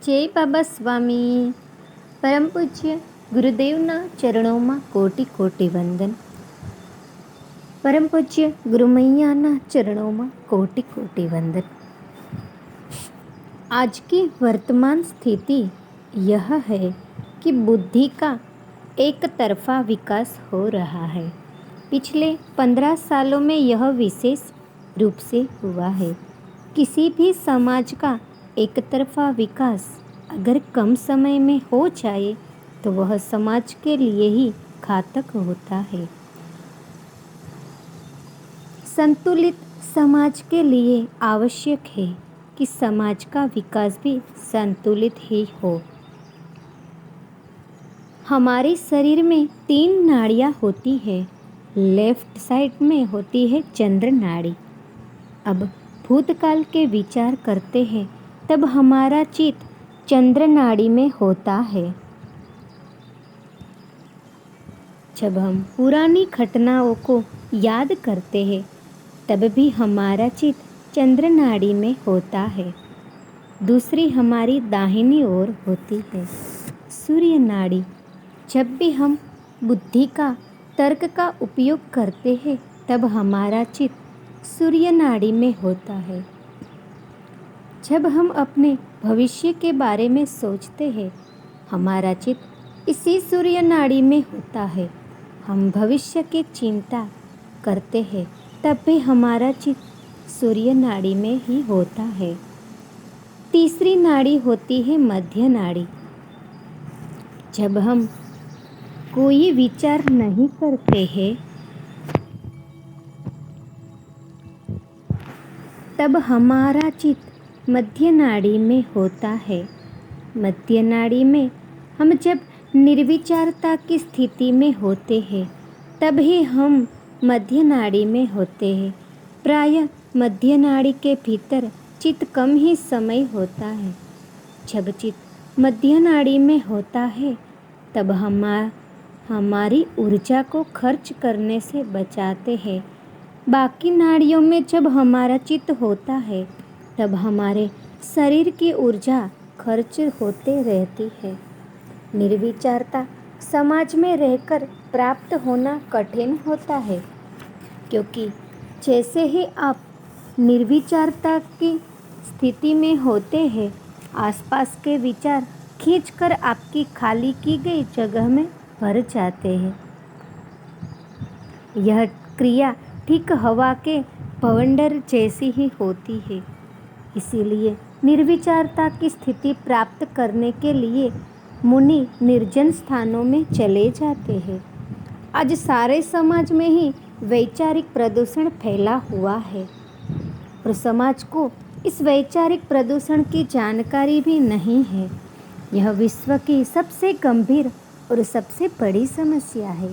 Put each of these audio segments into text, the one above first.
જય બાબા સ્વામી. પરમ પૂજ્ય ગુરુદેવના ચરણોમાં કોટી કોટી વંદન. परम पूज्य गुरु मैया ना चरणों में कोटि कोटि वंदन। आज की वर्तमान स्थिति यह है कि बुद्धि का एक तरफा विकास हो रहा है। पिछले 15 सालों में यह विशेष रूप से हुआ है। किसी भी समाज का एक तरफा विकास अगर कम समय में हो जाए तो वह समाज के लिए ही घातक होता है। संतुलित समाज के लिए आवश्यक है कि समाज का विकास भी संतुलित ही हो। हमारे शरीर में 3 नाड़ियाँ होती है। लेफ्ट साइड में होती है चंद्र नाड़ी। अब भूतकाल के विचार करते हैं तब हमारा चित्त चंद्र नाड़ी में होता है। जब हम पुरानी घटनाओं को याद करते हैं तब भी हमारा चित्त चंद्र नाड़ी में होता है। दूसरी हमारी दाहिनी ओर होती है सूर्य नाड़ी। जब भी हम बुद्धि का तर्क का उपयोग करते हैं तब हमारा चित्त सूर्य नाड़ी में होता है। जब हम अपने भविष्य के बारे में सोचते हैं हमारा चित्त इसी सूर्य नाड़ी में होता है। हम भविष्य की चिंता करते हैं तब भी हमारा चित्त सूर्य नाड़ी में ही होता है। तीसरी नाड़ी होती है मध्य नाड़ी। जब हम कोई विचार नहीं करते हैं तब हमारा चित्त मध्य नाड़ी में होता है। मध्य नाड़ी में हम जब निर्विचारता की स्थिति में होते हैं तभी हम मध्य नाड़ी में होते हैं। प्रायः मध्य नाड़ी के भीतर चित्त कम ही समय होता है। जब चित्त मध्य नाड़ी में होता है तब हमारी ऊर्जा को खर्च करने से बचाते हैं। बाकी नाड़ियों में जब हमारा चित्त होता है तब हमारे शरीर की ऊर्जा खर्च होते रहती है। निर्विचारता समाज में रहकर प्राप्त होना कठिन होता है, क्योंकि जैसे ही आप निर्विचारता की स्थिति में होते हैं आसपास के विचार खींचकर आपकी खाली की गई जगह में भर जाते हैं। यह क्रिया ठीक हवा के भवंडर जैसी ही होती है। इसीलिए निर्विचारता की स्थिति प्राप्त करने के लिए मुनि निर्जन स्थानों में चले जाते हैं। आज सारे समाज में ही वैचारिक प्रदूषण फैला हुआ है और समाज को इस वैचारिक प्रदूषण की जानकारी भी नहीं है। यह विश्व की सबसे गंभीर और सबसे बड़ी समस्या है,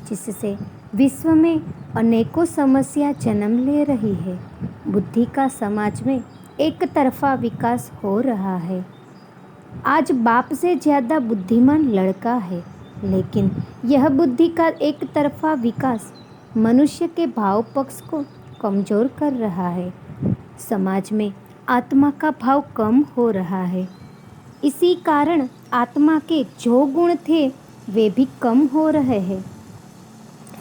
जिससे विश्व में अनेकों समस्या जन्म ले रही है। बुद्धि का समाज में एक तरफा विकास हो रहा है। आज बाप से ज़्यादा बुद्धिमान लड़का है, लेकिन यह बुद्धि का एक तरफा विकास मनुष्य के भाव पक्ष को कमज़ोर कर रहा है। समाज में आत्मा का भाव कम हो रहा है। इसी कारण आत्मा के जो गुण थे वे भी कम हो रहे हैं।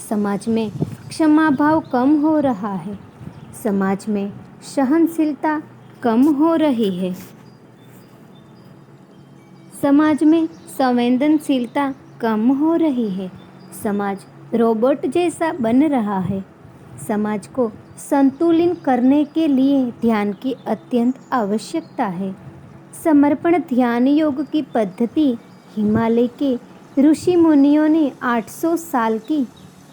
समाज में क्षमा भाव कम हो रहा है। समाज में सहनशीलता कम हो रही है। समाज में संवेदनशीलता कम हो रही है। समाज रोबोट जैसा बन रहा है। समाज को संतुलित करने के लिए ध्यान की अत्यंत आवश्यकता है। समर्पण ध्यान योग की पद्धति हिमालय के ऋषि मुनियों ने 800 साल की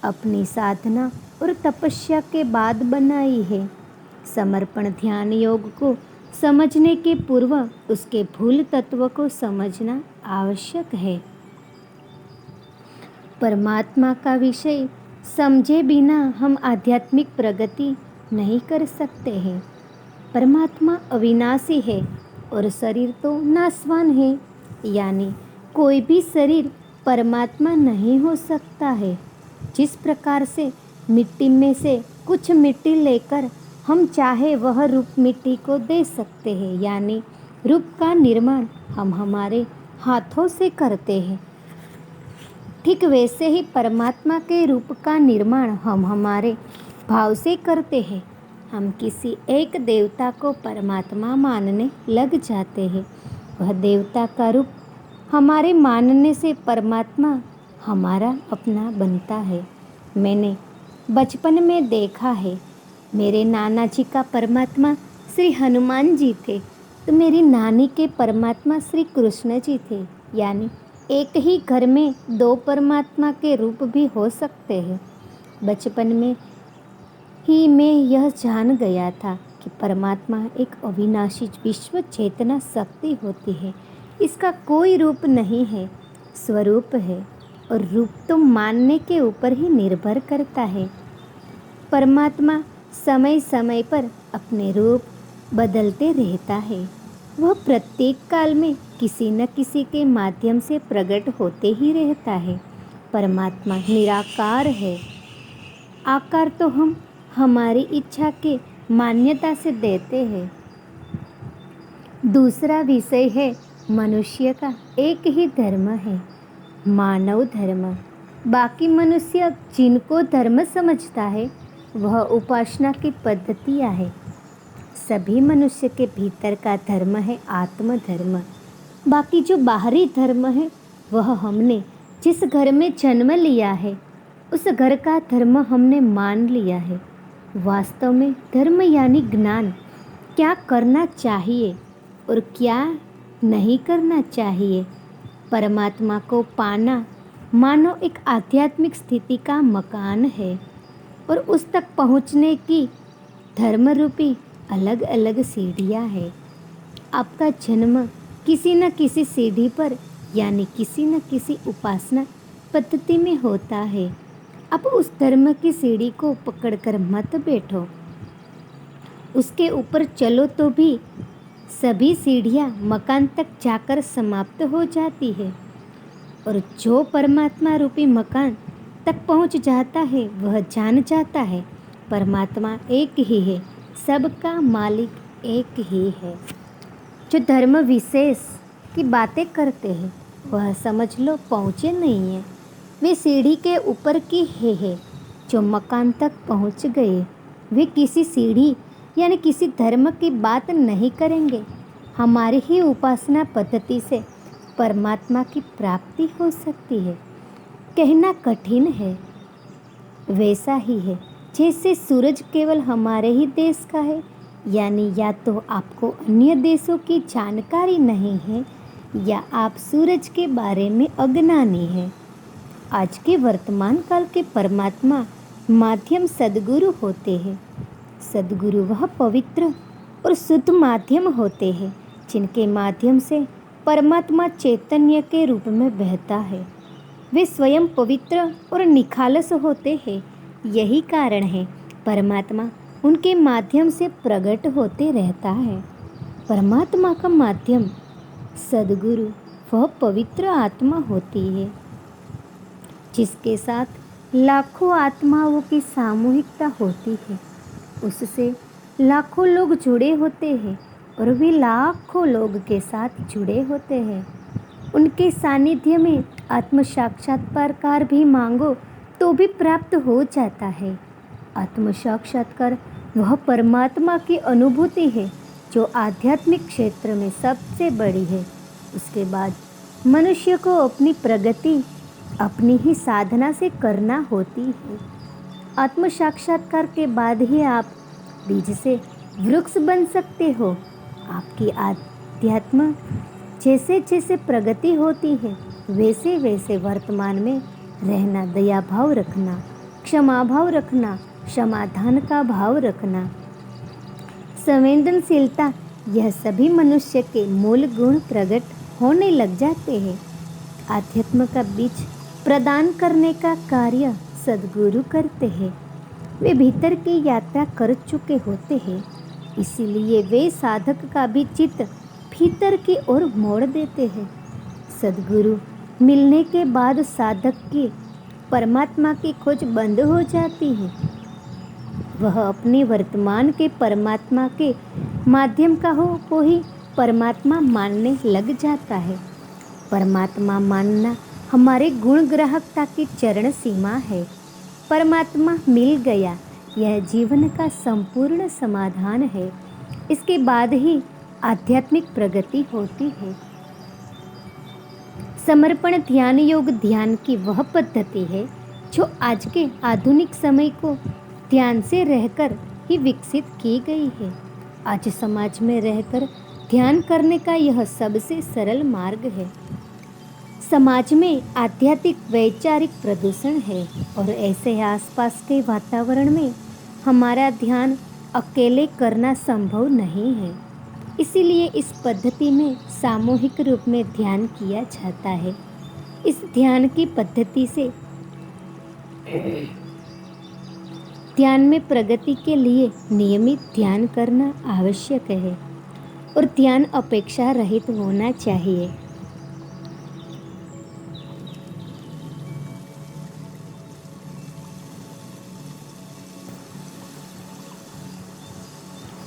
अपनी साधना और तपस्या के बाद बनाई है। समर्पण ध्यान योग को समझने के पूर्व उसके मूल तत्व को समझना आवश्यक है। परमात्मा का विषय समझे बिना हम आध्यात्मिक प्रगति नहीं कर सकते हैं। परमात्मा अविनाशी है और शरीर तो नाशवान है, यानी कोई भी शरीर परमात्मा नहीं हो सकता है। जिस प्रकार से मिट्टी में से कुछ मिट्टी लेकर हम चाहे वह रूप मिट्टी को दे सकते हैं, यानी रूप का निर्माण हम हमारे हाथों से करते हैं, ठीक वैसे ही परमात्मा के रूप का निर्माण हम हमारे भाव से करते हैं। हम किसी एक देवता को परमात्मा मानने लग जाते हैं। वह देवता का रूप हमारे मानने से परमात्मा हमारा अपना बनता है। मैंने बचपन में देखा है, मेरे नाना जी का परमात्मा श्री हनुमान जी थे, तो मेरी नानी के परमात्मा श्री कृष्ण जी थे। यानी एक ही घर में दो परमात्मा के रूप भी हो सकते हैं। बचपन में ही मैं यह जान गया था कि परमात्मा एक अविनाशी विश्व चेतना शक्ति होती है। इसका कोई रूप नहीं है, स्वरूप है, और रूप तो मानने के ऊपर ही निर्भर करता है। परमात्मा समय समय पर अपने रूप बदलते रहता है। वह प्रत्येक काल में किसी न किसी के माध्यम से प्रकट होते ही रहता है। परमात्मा निराकार है। आकार तो हम हमारी इच्छा के मान्यता से देते हैं। दूसरा विषय है मनुष्य का एक ही धर्म है, मानव धर्म। बाकी मनुष्य जिनको धर्म समझता है वह उपासना की पद्धतियाँ है। सभी मनुष्य के भीतर का धर्म है आत्मधर्म। बाकी जो बाहरी धर्म है वह हमने जिस घर में जन्म लिया है उस घर का धर्म हमने मान लिया है। वास्तव में धर्म यानी ज्ञान, क्या करना चाहिए और क्या नहीं करना चाहिए। परमात्मा को पाना मानो एक आध्यात्मिक स्थिति का मकान है, और उस तक पहुँचने की धर्म रूपी अलग अलग सीढ़ियाँ हैं। आपका जन्म किसी न किसी सीढ़ी पर यानी किसी न किसी उपासना पद्धति में होता है। अब उस धर्म की सीढ़ी को पकड़कर मत बैठो, उसके ऊपर चलो तो भी सभी सीढ़ियाँ मकान तक जाकर समाप्त हो जाती है। और जो परमात्मा रूपी मकान तक पहुँच जाता है वह जान जाता है परमात्मा एक ही है, सबका मालिक एक ही है। जो धर्म विशेष की बातें करते हैं वह समझ लो पहुँचे नहीं है, वे सीढ़ी के ऊपर की है। जो मकान तक पहुँच गए वे किसी सीढ़ी यानी किसी धर्म की बात नहीं करेंगे। हमारी ही उपासना पद्धति से परमात्मा की प्राप्ति हो सकती है। कहना कठिन है, वैसा ही है जैसे सूरज केवल हमारे ही देश का है, यानी या तो आपको अन्य देशों की जानकारी नहीं है या आप सूरज के बारे में अज्ञानी हैं। आज के वर्तमान काल के परमात्मा माध्यम सद्गुरु होते हैं। सद्गुरु वह पवित्र और शुद्ध माध्यम होते हैं जिनके माध्यम से परमात्मा चैतन्य के रूप में बहता है। वे स्वयं पवित्र और निखालस होते हैं। यही कारण है परमात्मा उनके माध्यम से प्रकट होते रहता है। परमात्मा का माध्यम सद्गुरु वह पवित्र आत्मा होती है जिसके साथ लाखों आत्माओं की सामूहिकता होती है। उससे लाखों लोग जुड़े होते हैं और वे लाखों लोग के साथ जुड़े होते हैं। उनके सानिध्य में आत्म साक्षात्कार भी मांगो तो भी प्राप्त हो जाता है। आत्म साक्षात्कार वह परमात्मा की अनुभूति है जो आध्यात्मिक क्षेत्र में सबसे बड़ी है। उसके बाद मनुष्य को अपनी प्रगति अपनी ही साधना से करना होती है। आत्म साक्षात्कार के बाद ही आप बीज से वृक्ष बन सकते हो। आपकी आध्यात्म जैसे जैसे प्रगति होती है वैसे वैसे वर्तमान में रहना, दया भाव रखना, क्षमा भाव रखना, समाधान का भाव रखना, संवेदनशीलता, यह सभी मनुष्य के मूल गुण प्रकट होने लग जाते हैं। आध्यात्म का बीज प्रदान करने का कार्य सद्गुरु करते हैं। वे भीतर की यात्रा कर चुके होते हैं, इसीलिए वे साधक का भी चित्त भीतर की ओर मोड़ देते हैं। सद्गुरु मिलने के बाद साधक की परमात्मा की खोज बंद हो जाती है। वह अपने वर्तमान के परमात्मा के माध्यम का हो ही परमात्मा मानने लग जाता है। परमात्मा मानना हमारे गुण ग्राहकता की चरण सीमा है। परमात्मा मिल गया, यह जीवन का संपूर्ण समाधान है। इसके बाद ही आध्यात्मिक प्रगति होती है। समर्पण ध्यान योग ध्यान की वह पद्धति है जो आज के आधुनिक समय को ध्यान से रहकर ही विकसित की गई है। आज समाज में रहकर ध्यान करने का यह सबसे सरल मार्ग है। समाज में आध्यात्मिक वैचारिक प्रदूषण है और ऐसे आसपास के वातावरण में हमारा ध्यान अकेले करना संभव नहीं है। इसीलिए इस पद्धति में सामूहिक रूप में ध्यान किया जाता है। इस ध्यान की पद्धति से ध्यान में प्रगति के लिए नियमित ध्यान करना आवश्यक है और ध्यान अपेक्षा रहित होना चाहिए।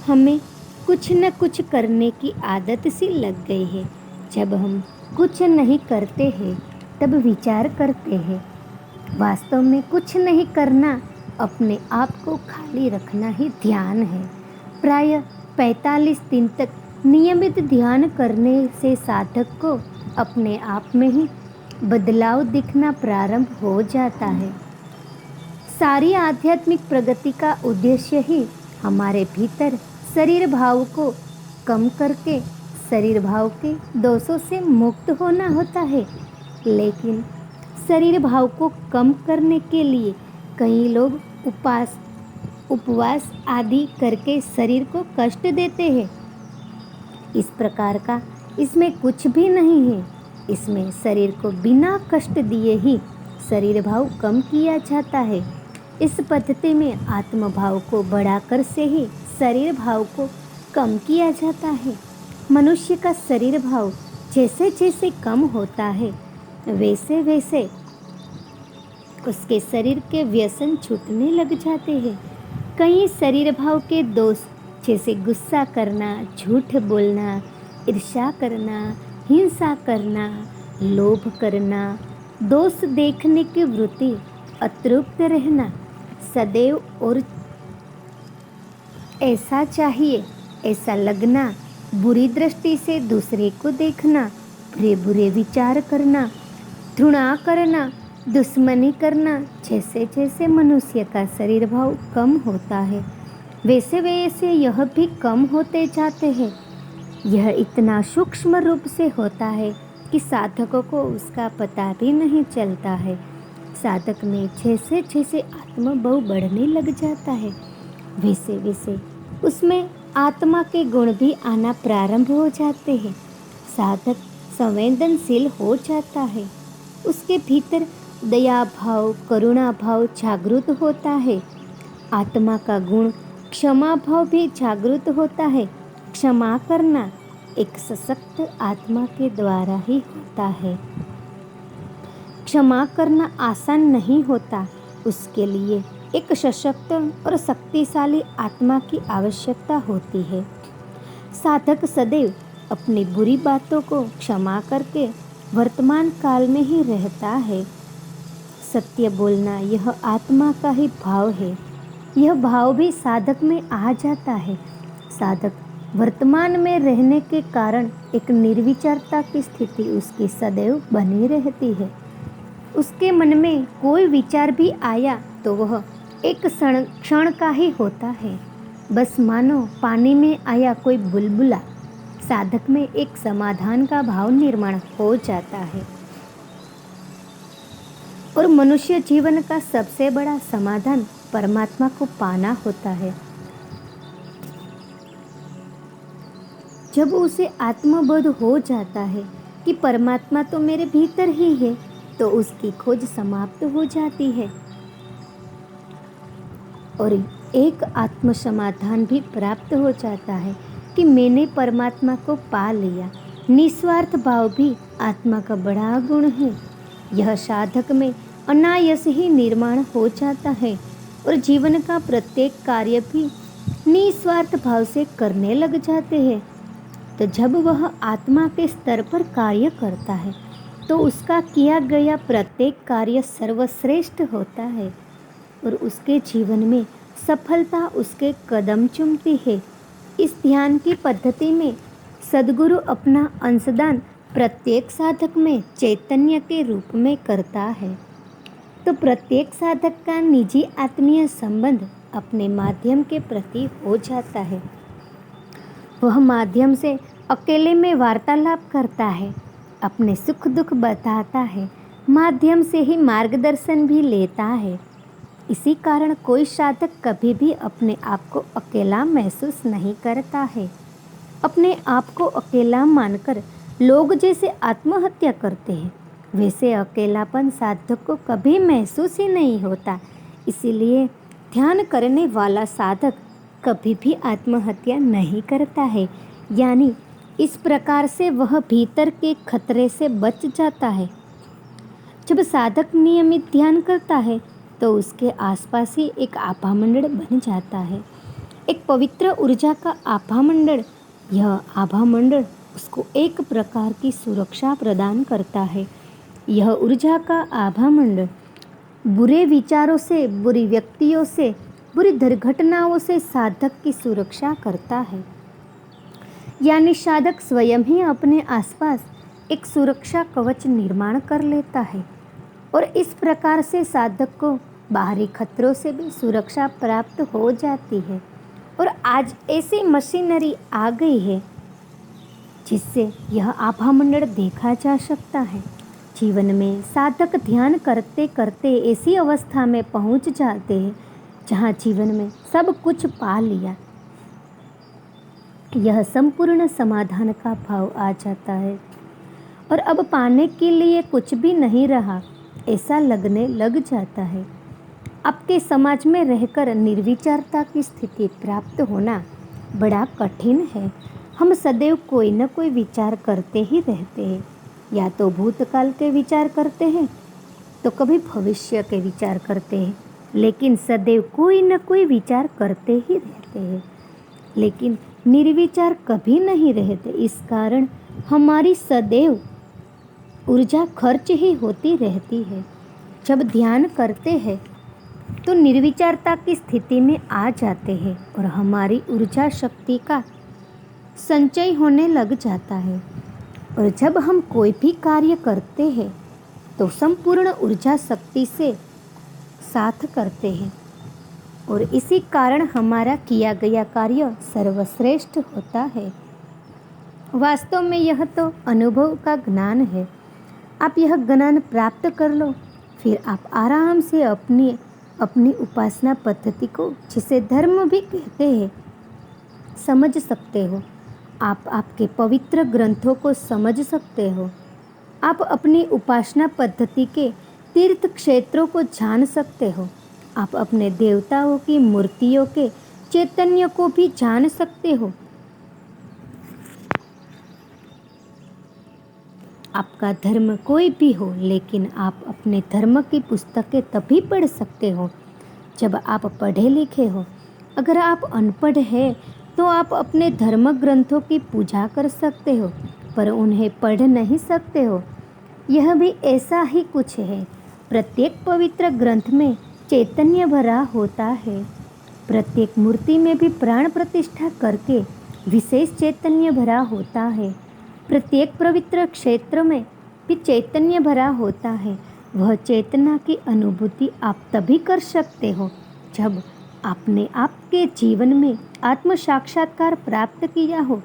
हमें कुछ न कुछ करने की आदत सी लग गई है। जब हम कुछ नहीं करते हैं तब विचार करते हैं। वास्तव में कुछ नहीं करना, अपने आप को खाली रखना ही ध्यान है। प्राय 45 दिन तक नियमित ध्यान करने से साधक को अपने आप में ही बदलाव दिखना प्रारंभ हो जाता है। सारी आध्यात्मिक प्रगति का उद्देश्य ही हमारे भीतर शरीर भाव को कम करके शरीर भाव के दोषों से मुक्त होना होता है। लेकिन शरीर भाव को कम करने के लिए कई लोग उपवास आदि करके शरीर को कष्ट देते हैं। इस प्रकार का इसमें कुछ भी नहीं है। इसमें शरीर को बिना कष्ट दिए ही शरीर भाव कम किया जाता है। इस पद्धति में आत्म भाव को बढ़ाकर से ही शरीर भाव को कम किया जाता है। मनुष्य का शरीर भाव जैसे जैसे कम होता है वैसे वैसे उसके शरीर के व्यसन छूटने लग जाते हैं। कई शरीर भाव के दोष जैसे गुस्सा करना, झूठ बोलना, ईर्ष्या करना, हिंसा करना, लोभ करना, दोष देखने की वृत्ति, अतृप्त रहना, सदैव और ऐसा चाहिए ऐसा लगना, बुरी दृष्टि से दूसरे को देखना, बुरे बुरे विचार करना, घृणा करना, दुश्मनी करना, जैसे जैसे मनुष्य का शरीर भाव कम होता है वैसे वैसे यह भी कम होते जाते हैं। यह इतना सूक्ष्म रूप से होता है कि साधकों को उसका पता भी नहीं चलता है। साधक में जैसे जैसे आत्मबल बढ़ने लग जाता है वैसे वैसे उसमें आत्मा के गुण भी आना प्रारंभ हो जाते हैं। साधक संवेदनशील हो जाता है। उसके भीतर दया भाव, करुणा भाव जागृत होता है। आत्मा का गुण क्षमा भाव भी जागृत होता है। क्षमा करना एक सशक्त आत्मा के द्वारा ही होता है। क्षमा करना आसान नहीं होता, उसके लिए एक सशक्त और शक्तिशाली आत्मा की आवश्यकता होती है। साधक सदैव अपनी बुरी बातों को क्षमा करके वर्तमान काल में ही रहता है। सत्य बोलना यह आत्मा का ही भाव है। यह भाव भी साधक में आ जाता है। साधक वर्तमान में रहने के कारण एक निर्विचारता की स्थिति उसकी सदैव बनी रहती है। उसके मन में कोई विचार भी आया तो वह एक क्षण का ही होता है। बस मानो पानी में आया कोई बुलबुला। साधक में एक समाधान का भाव निर्माण हो जाता है और मनुष्य जीवन का सबसे बड़ा समाधान परमात्मा को पाना होता है। जब उसे आत्मबोध हो जाता है कि परमात्मा तो मेरे भीतर ही है, तो उसकी खोज समाप्त हो जाती है और एक आत्म समाधान भी प्राप्त हो जाता है कि मैंने परमात्मा को पा लिया। निस्वार्थ भाव भी आत्मा का बड़ा गुण है। यह साधक में अनायास ही निर्माण हो जाता है और जीवन का प्रत्येक कार्य भी निस्वार्थ भाव से करने लग जाते हैं। तो जब वह आत्मा के स्तर पर कार्य करता है तो उसका किया गया प्रत्येक कार्य सर्वश्रेष्ठ होता है और उसके जीवन में सफलता उसके कदम चूमती है। इस ध्यान की पद्धति में सद्गुरु अपना अंशदान प्रत्येक साधक में चैतन्य के रूप में करता है। तो प्रत्येक साधक का निजी आत्मीय संबंध अपने माध्यम के प्रति हो जाता है। वह माध्यम से अकेले में वार्तालाप करता है, अपने सुख दुख बताता है, माध्यम से ही मार्गदर्शन भी लेता है। इसी कारण कोई साधक कभी भी अपने आप को अकेला महसूस नहीं करता है। अपने आप को अकेला मानकर लोग जैसे आत्महत्या करते हैं वैसे अकेलापन साधक को कभी महसूस ही नहीं होता। इसीलिए ध्यान करने वाला साधक कभी भी आत्महत्या नहीं करता है, यानी इस प्रकार से वह भीतर के खतरे से बच जाता है। जब साधक नियमित ध्यान करता है तो उसके आसपास ही एक आभा मंडल बन जाता है, एक पवित्र ऊर्जा का आभा मंडल। यह आभा मंडल उसको एक प्रकार की सुरक्षा प्रदान करता है। यह ऊर्जा का आभा मंडल बुरे विचारों से, बुरी व्यक्तियों से, बुरी दुर्घटनाओं से साधक की सुरक्षा करता है। यानी साधक स्वयं ही अपने आसपास एक सुरक्षा कवच निर्माण कर लेता है और इस प्रकार से साधक को बाहरी खतरों से भी सुरक्षा प्राप्त हो जाती है। और आज ऐसी मशीनरी आ गई है जिससे यह आभा मंडल देखा जा सकता है। जीवन में साधक ध्यान करते करते ऐसी अवस्था में पहुंच जाते हैं जहां जीवन में सब कुछ पा लिया, यह संपूर्ण समाधान का भाव आ जाता है और अब पाने के लिए कुछ भी नहीं रहा ऐसा लगने लग जाता है। आपके समाज में रहकर निर्विचारता की स्थिति प्राप्त होना बड़ा कठिन है। हम सदैव कोई न कोई विचार करते ही रहते हैं, या तो भूतकाल के विचार करते हैं तो कभी भविष्य के विचार करते हैं, लेकिन सदैव कोई न कोई विचार करते ही रहते हैं, लेकिन निर्विचार कभी नहीं रहते। इस कारण हमारी सदैव ऊर्जा खर्च ही होती रहती है। जब ध्यान करते हैं तो निर्विचारता की स्थिति में आ जाते हैं और हमारी ऊर्जा शक्ति का संचय होने लग जाता है। और जब हम कोई भी कार्य करते हैं तो संपूर्ण ऊर्जा शक्ति से साथ करते हैं और इसी कारण हमारा किया गया कार्य सर्वश्रेष्ठ होता है। वास्तव में यह तो अनुभव का ज्ञान है। आप यह ज्ञान प्राप्त कर लो, फिर आप आराम से अपनी उपासना पद्धति को, जिसे धर्म भी कहते हैं, समझ सकते हो। आप आपके पवित्र ग्रंथों को समझ सकते हो। आप अपनी उपासना पद्धति के तीर्थ क्षेत्रों को जान सकते हो। आप अपने देवताओं की मूर्तियों के चैतन्य को भी जान सकते हो। आपका धर्म कोई भी हो, लेकिन आप अपने धर्म की पुस्तकें तभी पढ़ सकते हो जब आप पढ़े लिखे हो। अगर आप अनपढ़ हैं तो आप अपने धर्म ग्रंथों की पूजा कर सकते हो, पर उन्हें पढ़ नहीं सकते हो। यह भी ऐसा ही कुछ है। प्रत्येक पवित्र ग्रंथ में चैतन्य भरा होता है। प्रत्येक मूर्ति में भी प्राण प्रतिष्ठा करके विशेष चैतन्य भरा होता है। प्रत्येक पवित्र क्षेत्र में भी चैतन्य भरा होता है। वह चेतना की अनुभूति आप तभी कर सकते हो जब आपने आपके जीवन में आत्म साक्षात्कार प्राप्त किया हो,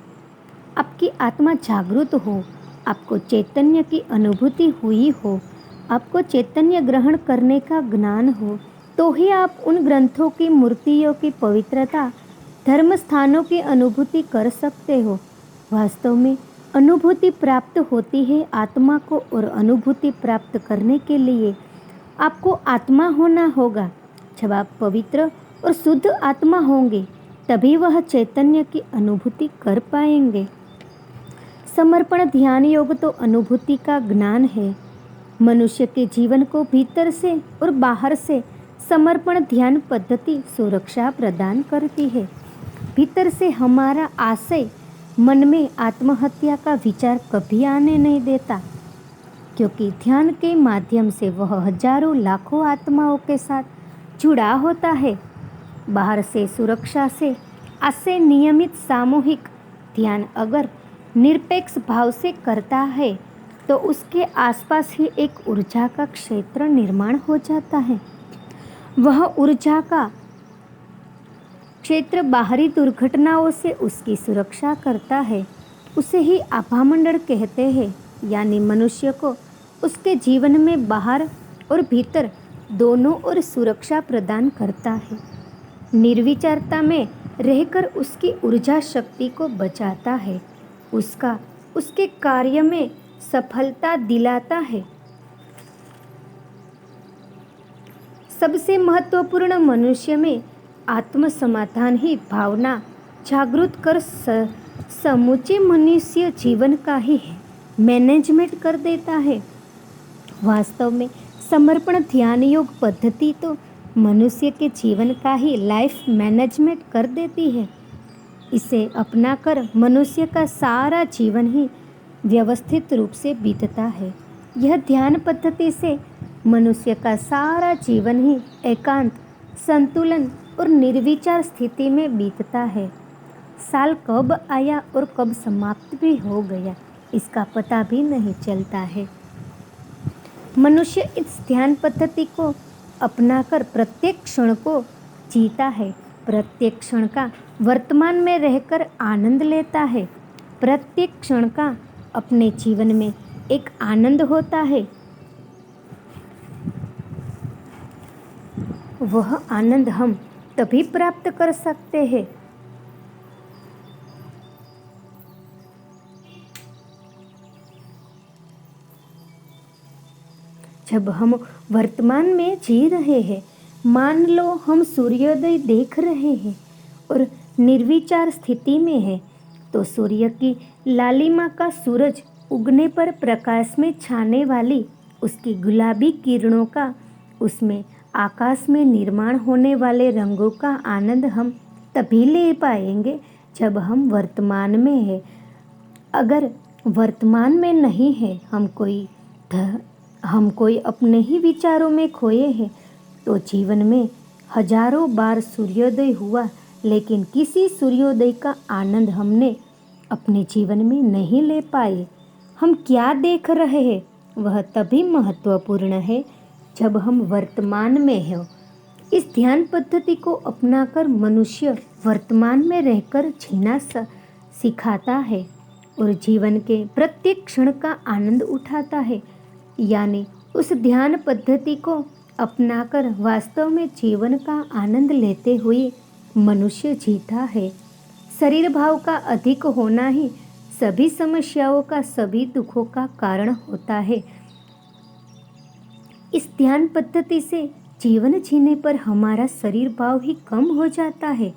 आपकी आत्मा जागृत हो, आपको चैतन्य की अनुभूति हुई हो, आपको चैतन्य ग्रहण करने का ज्ञान हो, तो ही आप उन ग्रंथों की, मूर्तियों की पवित्रता, धर्म स्थानों की अनुभूति कर सकते हो। वास्तव में अनुभूति प्राप्त होती है आत्मा को, और अनुभूति प्राप्त करने के लिए आपको आत्मा होना होगा। जब आप पवित्र और शुद्ध आत्मा होंगे तभी वह चैतन्य की अनुभूति कर पाएंगे। समर्पण ध्यान योग तो अनुभूति का ज्ञान है। मनुष्य के जीवन को भीतर से और बाहर से समर्पण ध्यान पद्धति सुरक्षा प्रदान करती है। भीतर से हमारा आशय मन में आत्महत्या का विचार कभी आने नहीं देता, क्योंकि ध्यान के माध्यम से वह हजारों लाखों आत्माओं के साथ जुड़ा होता है। बाहर से सुरक्षा से ऐसे नियमित सामूहिक ध्यान अगर निरपेक्ष भाव से करता है तो उसके आसपास ही एक ऊर्जा का क्षेत्र निर्माण हो जाता है। वह ऊर्जा का क्षेत्र बाहरी दुर्घटनाओं से उसकी सुरक्षा करता है। उसे ही आभामंडल कहते हैं, यानी मनुष्य को उसके जीवन में बाहर और भीतर दोनों ओर सुरक्षा प्रदान करता है। निर्विचारता में रहकर उसकी ऊर्जा शक्ति को बचाता है, उसके कार्य में सफलता दिलाता है। सबसे महत्वपूर्ण मनुष्य में आत्मसमाधान ही भावना जागृत कर समूचे मनुष्य जीवन का ही मैनेजमेंट कर देता है। वास्तव में समर्पण ध्यान योग पद्धति तो मनुष्य के जीवन का ही लाइफ मैनेजमेंट कर देती है। इसे अपनाकर मनुष्य का सारा जीवन ही व्यवस्थित रूप से बीतता है। यह ध्यान पद्धति से मनुष्य का सारा जीवन ही एकांत, संतुलन और निर्विचार स्थिति में बीतता है। साल कब आया और कब समाप्त भी हो गया, इसका पता भी नहीं चलता है। मनुष्य इस ध्यान पद्धति को अपनाकर प्रत्येक क्षण को जीता है, प्रत्येक क्षण का वर्तमान में रहकर आनंद लेता है। प्रत्येक क्षण का अपने जीवन में एक आनंद होता है। वह आनंद हम तभी प्राप्त कर सकते हैं जब हम वर्तमान में जी रहे हैं। मान लो हम सूर्योदय देख रहे हैं और निर्विचार स्थिति में है, तो सूर्य की लालिमा का सूरज उगने पर प्रकाश में छाने वाली उसकी गुलाबी किरणों का, उसमें आकाश में निर्माण होने वाले रंगों का आनंद हम तभी ले पाएंगे जब हम वर्तमान में है। अगर वर्तमान में नहीं है, हम कोई अपने ही विचारों में खोए हैं, तो जीवन में हजारों बार सूर्योदय हुआ, लेकिन किसी सूर्योदय का आनंद हमने अपने जीवन में नहीं ले पाए। हम क्या देख रहे हैं वह तभी महत्वपूर्ण है जब हम वर्तमान में हैं। इस ध्यान पद्धति को अपनाकर मनुष्य वर्तमान में रहकर जीना सिखाता है और जीवन के प्रत्येक क्षण का आनंद उठाता है। यानी उस ध्यान पद्धति को अपनाकर वास्तव में जीवन का आनंद लेते हुए मनुष्य जीता है। शरीर भाव का अधिक होना ही सभी समस्याओं का, सभी दुखों का कारण होता है। इस ध्यान पद्धति से जीवन जीने पर हमारा शरीर भाव ही कम हो जाता है,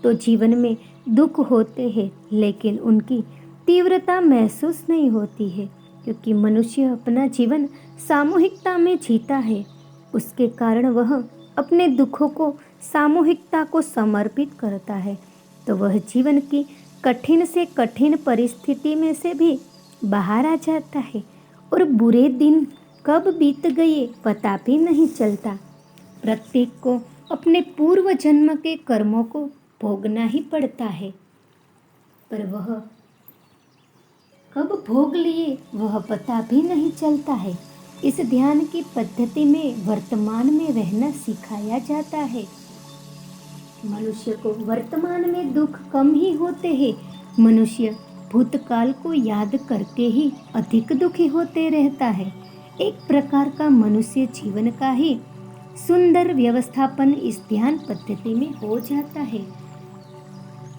तो जीवन में दुख होते हैं लेकिन उनकी तीव्रता महसूस नहीं होती है, क्योंकि मनुष्य अपना जीवन सामूहिकता में जीता है। उसके कारण वह अपने दुखों को सामूहिकता को समर्पित करता है, तो वह जीवन की कठिन से कठिन परिस्थिति में से भी बाहर आ जाता है और बुरे दिन कब बीत गए पता भी नहीं चलता। प्रत्येक को अपने पूर्व जन्म के कर्मों को भोगना ही पड़ता है, पर वह कब भोग लिए वह पता भी नहीं चलता है। इस ध्यान की पद्धति में वर्तमान में रहना सिखाया जाता है। मनुष्य को वर्तमान में दुख कम ही होते हैं। मनुष्य भूतकाल को याद करके ही अधिक दुखी होते रहता है। एक प्रकार का मनुष्य जीवन का ही सुंदर व्यवस्थापन इस ध्यान पद्धति में हो जाता है।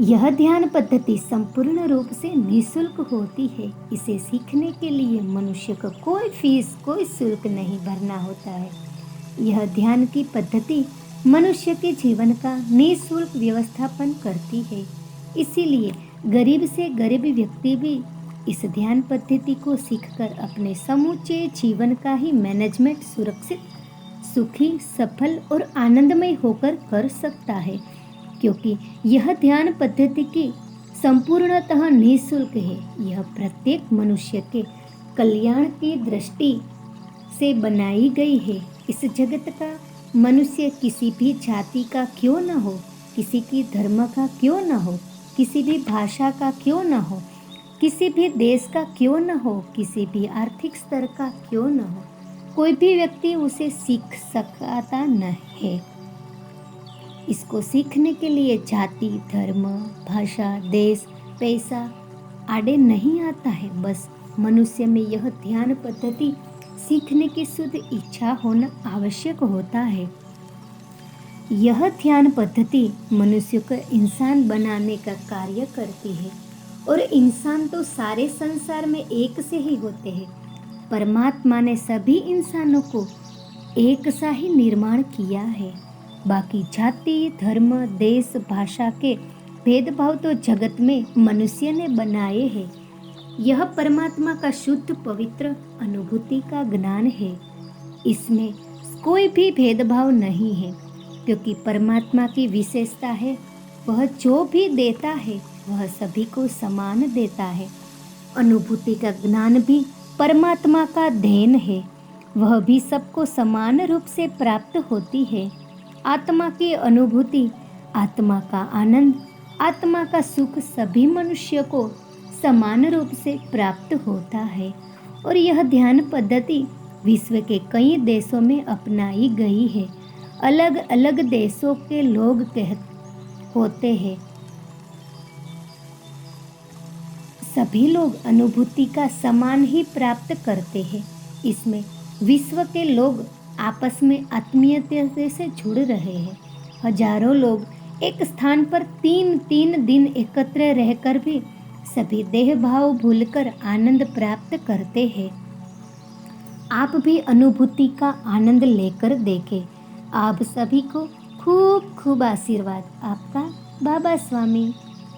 यह ध्यान पद्धति संपूर्ण रूप से निःशुल्क होती है। इसे सीखने के लिए मनुष्य को कोई फीस, कोई शुल्क नहीं भरना होता है। यह ध्यान की पद्धति मनुष्य के जीवन का निःशुल्क व्यवस्थापन करती है। इसीलिए गरीब से गरीब व्यक्ति भी इस ध्यान पद्धति को सीखकर अपने समूचे जीवन का ही मैनेजमेंट सुरक्षित, सुखी, सफल और आनंदमय होकर कर सकता है, क्योंकि यह ध्यान पद्धति की संपूर्णतः निःशुल्क है। यह प्रत्येक मनुष्य के कल्याण की दृष्टि से बनाई गई है। इस जगत का मनुष्य किसी भी जाति का क्यों न हो, किसी की धर्म का क्यों न हो, किसी भी भाषा का क्यों न हो, किसी भी देश का क्यों न हो, किसी भी आर्थिक स्तर का क्यों न हो, कोई भी व्यक्ति उसे सीख सकता न है। इसको सीखने के लिए जाति, धर्म, भाषा, देश, पैसा आड़े नहीं आता है। बस मनुष्य में यह ध्यान पद्धति सीखने की शुद्ध इच्छा होना आवश्यक होता है। यह ध्यान पद्धति मनुष्य को इंसान बनाने का कार्य करती है। और इंसान तो सारे संसार में एक से ही होते हैं। परमात्मा ने सभी इंसानों को एक सा ही निर्माण किया है। बाकी जाति, धर्म, देश, भाषा के भेदभाव तो जगत में मनुष्य ने बनाए हैं। यह परमात्मा का शुद्ध पवित्र अनुभूति का ज्ञान है। इसमें कोई भी भेदभाव नहीं है, क्योंकि परमात्मा की विशेषता है, वह जो भी देता है वह सभी को समान देता है। अनुभूति का ज्ञान भी परमात्मा का देन है, वह भी सबको समान रूप से प्राप्त होती है। आत्मा की अनुभूति, आत्मा का आनंद, आत्मा का सुख सभी मनुष्य को समान रूप से प्राप्त होता है। और यह ध्यान पद्धति विश्व के कई देशों में अपनाई गई है। अलग अलग देशों के लोग होते हैं, सभी लोग अनुभूति का समान ही प्राप्त करते हैं। इसमें विश्व के लोग आपस में आत्मीयता से जुड़ रहे हैं। हजारों लोग एक स्थान पर 3-3 दिन एकत्र रहकर भी सभी देह भाव भूलकर आनंद प्राप्त करते हैं। आप भी अनुभूति का आनंद लेकर देखें। आप सभी को खूब खूब आशीर्वाद। आपका बाबा स्वामी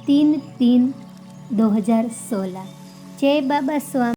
3/3/2016। जय बाबा स्वामी।